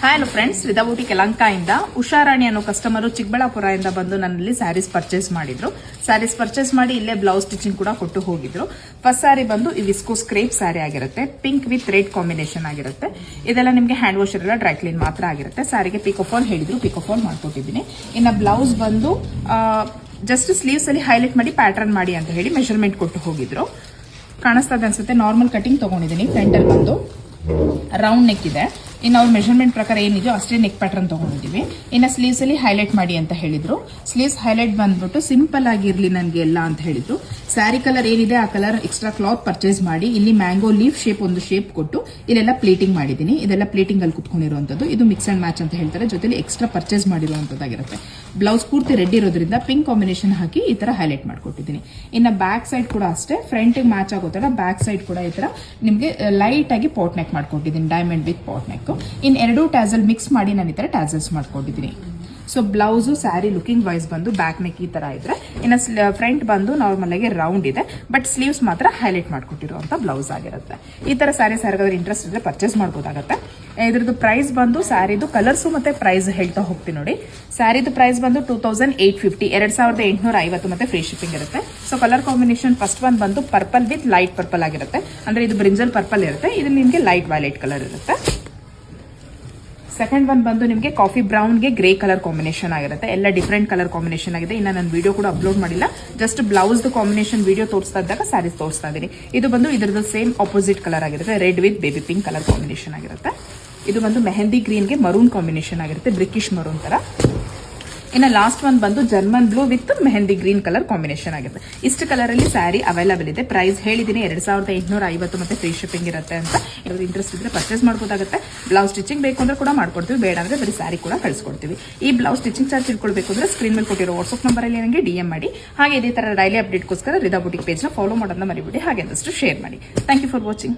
Hello friends, ರಿದಾ boutique ಯಲಹಂಕದಿಂದ Usharani ಅನ್ನೋ customer ಚಿಕ್ಕಬಳ್ಳಾಪುರದಿಂದ ಬಂದು ನನ್ನಲ್ಲಿ ಸ್ಯಾರೀಸ್ ಪರ್ಚೇಸ್ ಮಾಡಿದ್ರು. ಸ್ಯಾರೀಸ್ ಪರ್ಚೇಸ್ ಮಾಡಿ ಇಲ್ಲೇ ಬ್ಲೌಸ್ ಸ್ಟಿಚಿಂಗ್ ಕೂಡ ಕೊಟ್ಟು ಹೋಗಿದ್ರು. ಫಸ್ಟ್ ಸ್ಯಾರಿ ಬಂದು ಈ ವಿಸ್ಕೋಸ್ ಕ್ರೇಪ್ ಸ್ಯಾರಿ ಆಗಿರುತ್ತೆ. ಪಿಂಕ್ ವಿತ್ ರೆಡ್ ಕಾಂಬಿನೇಷನ್ ಆಗಿರುತ್ತೆ. ಇದೆಲ್ಲ ನಿಮಗೆ ಹ್ಯಾಂಡ್ ವಾಶ್ ಇರಲ್ಲ, ಡ್ರೈ ಕ್ಲೀನ್ ಮಾತ್ರ ಆಗಿರುತ್ತೆ. ಸ್ಯಾರಿಗೆ ಪಿಕೋ ಫಾಲ್ ಹೇಳಿದ್ರು, ಪಿಕೋ ಫಾಲ್ ಮಾಡ್ಕೊಟ್ಟಿದ್ದೀನಿ. ಇನ್ನು ಬ್ಲೌಸ್ ಬಂದು ಜಸ್ಟ್ ಸ್ಲೀವ್ಸ್ ಅಲ್ಲಿ ಹೈಲೈಟ್ ಮಾಡಿ ಪ್ಯಾಟರ್ನ್ ಮಾಡಿ ಅಂತ ಹೇಳಿ ಮೆಷರ್ಮೆಂಟ್ ಕೊಟ್ಟು ಹೋಗಿದ್ರು. ಕಾಣಿಸ್ತದೆ ಅನ್ಸುತ್ತೆ. ನಾರ್ಮಲ್ ಕಟಿಂಗ್ ತಗೊಂಡಿದ್ದೀನಿ. ಫ್ರಂಟ್ ಅಲ್ಲಿ ಬಂದು ರೌಂಡ್ ನೆಕ್ ಇದೆ. ಇನ್ನು ಅವ್ರ ಮೆಷರ್ಮೆಂಟ್ ಪ್ರಕಾರ ಏನಿದೆಯೋ ಅಷ್ಟೇ ನೆಕ್ ಪ್ಯಾಟರ್ನ್ ತಗೊಂಡಿದ್ದೀವಿ. ಇನ್ನು ಸ್ಲೀವ್ಸ್ ಅಲ್ಲಿ ಹೈಲೈಟ್ ಮಾಡಿ ಅಂತ ಹೇಳಿದ್ರು. ಸ್ಲೀವ್ಸ್ ಹೈಲೈಟ್ ಬಂದ್ಬಿಟ್ಟು ಸಿಂಪಲ್ ಆಗಿರ್ಲಿ ನನಗೆ ಎಲ್ಲ ಅಂತ ಹೇಳಿದ್ರು. ಸ್ಯಾರಿ ಕಲರ್ ಏನಿದೆ ಆ ಕಲರ್ ಎಕ್ಸ್ಟ್ರಾ ಕ್ಲಾತ್ ಪರ್ಚೇಸ್ ಮಾಡಿ ಇಲ್ಲಿ ಮ್ಯಾಂಗೋ ಲೀಫ್ ಶೇಪ್ ಒಂದು ಶೇಪ್ ಕೊಟ್ಟು ಇಲ್ಲೆಲ್ಲ ಪ್ಲೇಟಿಂಗ್ ಮಾಡಿದ್ದೀನಿ. ಇದೆಲ್ಲ ಪ್ಲೇಟಿಂಗ್ ಅಲ್ಲಿ ಕುತ್ಕೊಂಡಿರುವಂತದ್ದು. ಇದು ಮಿಕ್ಸ್ ಅಂಡ್ ಮ್ಯಾಚ್ ಅಂತ ಹೇಳ್ತಾರೆ. ಜೊತೆಲಿ ಎಕ್ಸ್ಟ್ರಾ ಪರ್ಚೇಸ್ ಮಾಡಿರುವಂತದ್ದಾಗಿರುತ್ತೆ. ಬ್ಲೌಸ್ ಪೂರ್ತಿ ರೆಡ್ ಇರೋದ್ರಿಂದ ಪಿಂಕ್ ಕಾಂಬಿನೇಷನ್ ಹಾಕಿ ಈ ತರ ಹೈಲೈಟ್ ಮಾಡ್ಕೊಟ್ಟಿದ್ದೀನಿ. ಇನ್ನು ಬ್ಯಾಕ್ ಸೈಡ್ ಕೂಡ ಅಷ್ಟೇ ಫ್ರಂಟ್ ಮ್ಯಾಚ್ ಆಗೋ ತರ ಬ್ಯಾಕ್ ಸೈಡ್ ಕೂಡ ಈ ತರ ನಿಮ್ಗೆ ಲೈಟ್ ಆಗಿ ಪಾಟ್ ನೆಕ್ ಮಾಡ್ಕೊಟ್ಟಿದ್ದೀನಿ. Diamond with pot neck. ಇನ್ ಎರಡು ಟ್ಯಾಸಲ್ ಮಿಕ್ಸ್ ಮಾಡಿ ನಾನು ಈ ತರ ಟ್ಯಾಸಲ್ಸ್ ಮಾಡ್ಕೊಂಡಿದ್ದೀನಿ. So blouse sari looking wise ಬಂದು ಬ್ಯಾಕ್ ನೆಕ್ ಈ ತರ ಇದ್ರೆ, ಇನ್ನು ಫ್ರಂಟ್ ಬಂದು ನಾರ್ಮಲ್ ಆಗಿ ರೌಂಡ್ ಇದೆ, ಬಟ್ ಸ್ಲೀವ್ಸ್ ಮಾತ್ರ ಹೈಲೈಟ್ ಮಾಡ್ಕೊಟ್ಟಿರುವಂತ ಬ್ಲೌಸ್ ಆಗಿರುತ್ತೆ. ಈ ತರ ಸ್ಯಾರೀಸ್ ಯಾರಿಗಾದ್ರೂ ಇಂಟ್ರೆಸ್ಟ್ ಇದ್ರೆ ಪರ್ಚೇಸ್ ಮಾಡಬಹುದಾಗುತ್ತೆ. ಇದ್ರದ್ದು ಪ್ರೈಸ್ ಬಂದು ಸ್ಯಾರಿದು ಕಲರ್ಸ್ ಮತ್ತೆ ಪ್ರೈಸ್ ಹೇಳ್ತಾ ಹೋಗ್ತೀನಿ ನೋಡಿ. ಸ್ಯಾರಿದು ಪ್ರೈಸ್ ಬಂದು 2850, 2850 ಮತ್ತೆ ಫ್ರೀ ಶಿಪ್ಪಿಂಗ್ ಇರುತ್ತೆ. So colour combination first one ಬಂದು ಪರ್ಪಲ್ ವಿತ್ ಲೈಟ್ ಪರ್ಪಲ್ ಆಗಿರುತ್ತೆ. ಅಂದ್ರೆ ಇದು ಬ್ರಿಂಜಲ್ ಪರ್ಪಲ್ ಇರುತ್ತೆ, ಇದು ನಿಮಗೆ ಲೈಟ್ ವೈಲೆಟ್ ಕಲರ್ ಇರುತ್ತೆ. ಸೆಕೆಂಡ್ ಒನ್ ಬಂದು ನಿಮಗೆ ಕಾಫಿ ಬ್ರೌನ್ಗೆ ಗ್ರೇ ಕಲರ್ ಕಾಂಬಿನೇಷನ್ ಆಗಿರುತ್ತೆ. ಎಲ್ಲ ಡಿಫ್ರೆಂಟ್ ಕಲರ್ ಕಾಂಬಿನೇಷನ್ ಆಗಿದೆ. ಇನ್ನು ನಾನು ವಿಡಿಯೋ ಕೂಡ ಅಪ್ಲೋಡ್ ಮಾಡಿಲ್ಲ, ಜಸ್ಟ್ ಬ್ಲೌಸ್ ಕಾಂಬಿನೇಷನ್ ವಿಡಿಯೋ ತೋರಿಸ್ತಾ ಇದ್ದಾಗ ಸ್ಯಾರೀಸ್ ತೋರಿಸ್ತಾ ಇದ್ದೀನಿ. ಇದು ಬಂದು ಇದರದ್ದು ಸೇಮ್ ಆಪೋಸಿಟ್ ಕಲರ್ ಆಗಿರುತ್ತೆ. Red with baby pink colour combination ಆಗಿರುತ್ತೆ. ಇದು ಬಂದು ಮೆಹಂದಿ ಗ್ರೀನ್ಗೆ ಮರೂನ್ ಕಾಂಬಿನೇಷನ್ ಆಗಿರುತ್ತೆ, ಬ್ರಿಕಿಶ್ ಮರೂನ್ ತರ. ಇನ್ನು ಲಾಸ್ಟ್ ಒನ್ ಬಂದು German blue with mehndi green colour combination ಆಗುತ್ತೆ. ಇಷ್ಟು ಕಲರ್ ಅಲ್ಲಿ ಸ್ಯಾರಿ ಅವೈಲೇಬಲ್ ಇದೆ. ಪ್ರೈಸ್ ಹೇಳಿದ್ದೀನಿ 2850 ಮತ್ತೆ ಫ್ರೀ ಶಿಪ್ಪಿಂಗ್ ಇರುತ್ತೆ ಅಂತ. ಯಾರು ಇಂಟ್ರೆಸ್ಟ್ ಇದ್ರೆ ಪರ್ಚೇಸ್ ಮಾಡಬಹುದಾಗುತ್ತೆ. ಬ್ಲೌಸ್ ಸ್ಟಿಚಿಂಗ್ ಬೇಕು ಅಂದ್ರೆ ಕೂಡ ಮಾಡ್ಕೊಡ್ತೀವಿ, ಬೇಡ ಅಂದ್ರೆ ಬರೀ ಸ್ಯಾರಿ ಕೂಡ ಕಳಿಸ್ಕೊಡ್ತೀವಿ. ಈ ಬ್ಲೌಸ್ ಸ್ಟಿಚಿಂಗ್ ಚಾರ್ಜ್ ತಿಳ್ಕೊಳ್ಬೇಕು ಅಂದ್ರೆ ಸ್ಕ್ರೀನ್ ಮೇಲೆ ಕೊಟ್ಟಿರೋ ವಾಟ್ಸ್ಆಪ್ ನಂಬರ್ ಅಲ್ಲಿ ನನಗೆ DM ಮಾಡಿ. ಹಾಗೆ ಇದೇ ತರ ಡೈಲಿ ಅಪ್ಡೇಟ್ಗೋಸ್ಕರ ರಿದಾ ಬೂಟಿಕ್ ಪೇಜ್ ನ ಫಾಲೋ ಮಾಡೋದನ್ನ ಮರಿಬಿಡಿ. ಹಾಗೆ ಆದಷ್ಟು ಶೇರ್ ಮಾಡಿ. Thank you for watching.